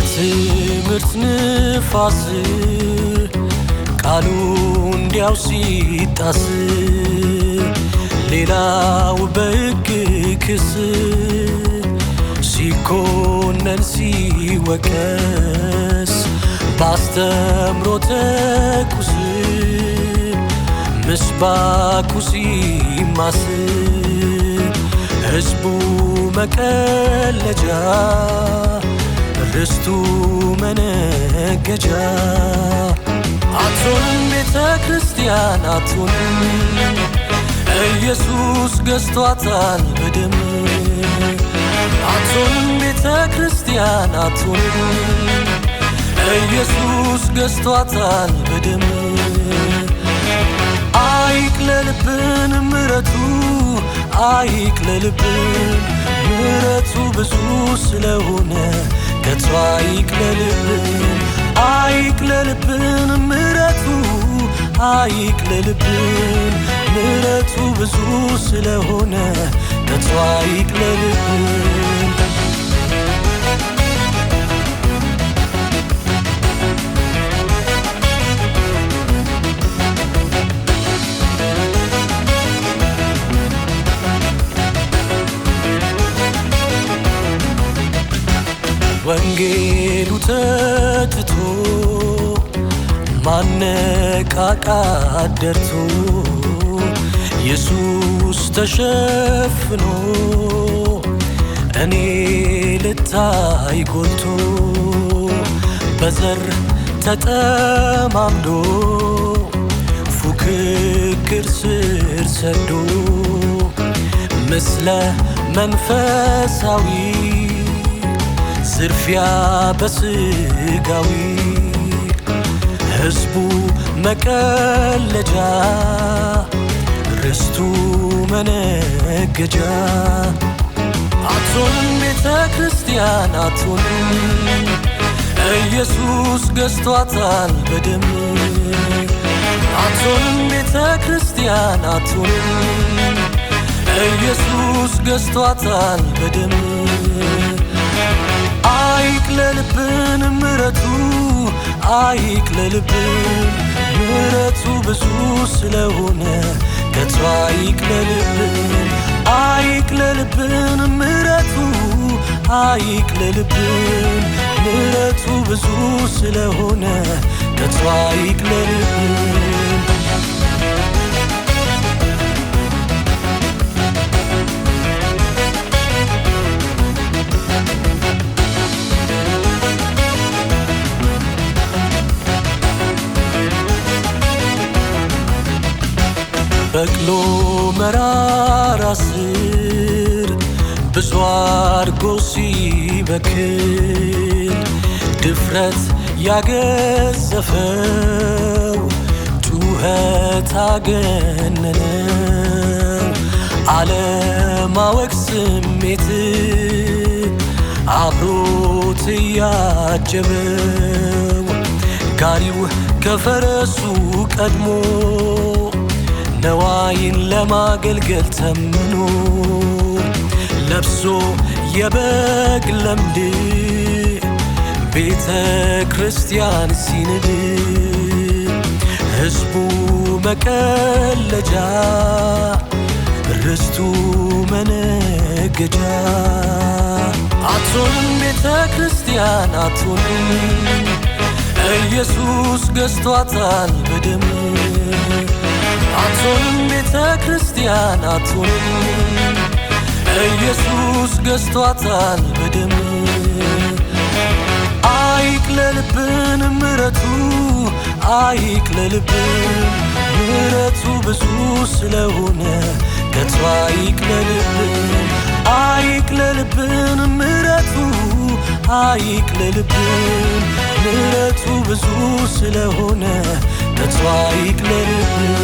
የትምህርት ንፋስ ቃሉ እንዲያው ሲጣስ ሌላው በሕግ ክስ ሲኮነን ሲወቀስ ባስተምሮተ ቁስ ምስባኩ ሲማስ ሕዝቡ መቀለጃ ርስቱ መነገጃ አትሆንም ቤተ ክርስቲያን አትሆንም ኢየሱስ ገዝቷታል በደም አትሆንም ቤተ ክርስቲያን አትሆንም ኢየሱስ ገዝቷታል በደም አይቅለልብን ምሕረቱ አይቅለልብን ምሕረቱ ብዙ ስለሆነ ከቶ አይቅለልብን አይቅለልብን ምሕረቱ አይቅለልብን ምሕረቱ ብዙ ስለሆነ ከቶ አይቅለልብን ወንጌሉ ተትቶ ማነቃቃት ደርቶ ኢየሱስ ተሸፍኖ እኔ ልታይ ጎልቶ በዘር ተጠማምዶ ፉክክር ስር ሰዶ ምስለ መንፈሳዊ ዝርፊያ በስጋዊ ሕዝቡ መቀለጃ ርስቱ መነገጃ አትሆንም ቤተ ክርስቲያን አትሆንም ኢየሱስ ገዝቷታል በደም አትሆንም ቤተ ክርስቲያን አትሆንም ኢየሱስ ገዝቷታል በደም አይቅለልብን ምሕረቱ አይቅለልብን ምሕረቱ ብዙ ስለሆነ ከቶ አይቅለልብን አይቅለልብን ምሕረቱ አይቅለልብን ምሕረቱ ብዙ ስለሆነ ከቶ አይቅለልብን በቅሎ መራራ ስር ብዙ አድርጎ ሲበክል ድፍረት ያገዘፈው ጩኸት አገነነው አለማወቅ ስሜት አብሮት ያጀበው ጋሪው ከፈረሱ ቀድሞ ነዋይን ለማገልገል ተምኖ ለብሶ የበግ ለምድ ቤተ ክርስቲያን ሲንድ ሕዝቡ መቀለጃ ርስቱ መነገጃ አትሆንም ቤተ ክርስቲያን አትሆንም ኢየሱስ ገዝቷታል በደም አትሆንም ቤተ ክርስቲያን አትሆንም ኢየሱስ ገዝቷታል በደም አይቅለልብን ምሕረቱ አይቅለልብን ምሕረቱ ብዙ ስለሆነ ከቶ አይቅለልብን አይቅለልብን ምሕረቱ አይቅለልብን ምሕረቱ ብዙ ስለሆነ ከቶ አይቅለልብን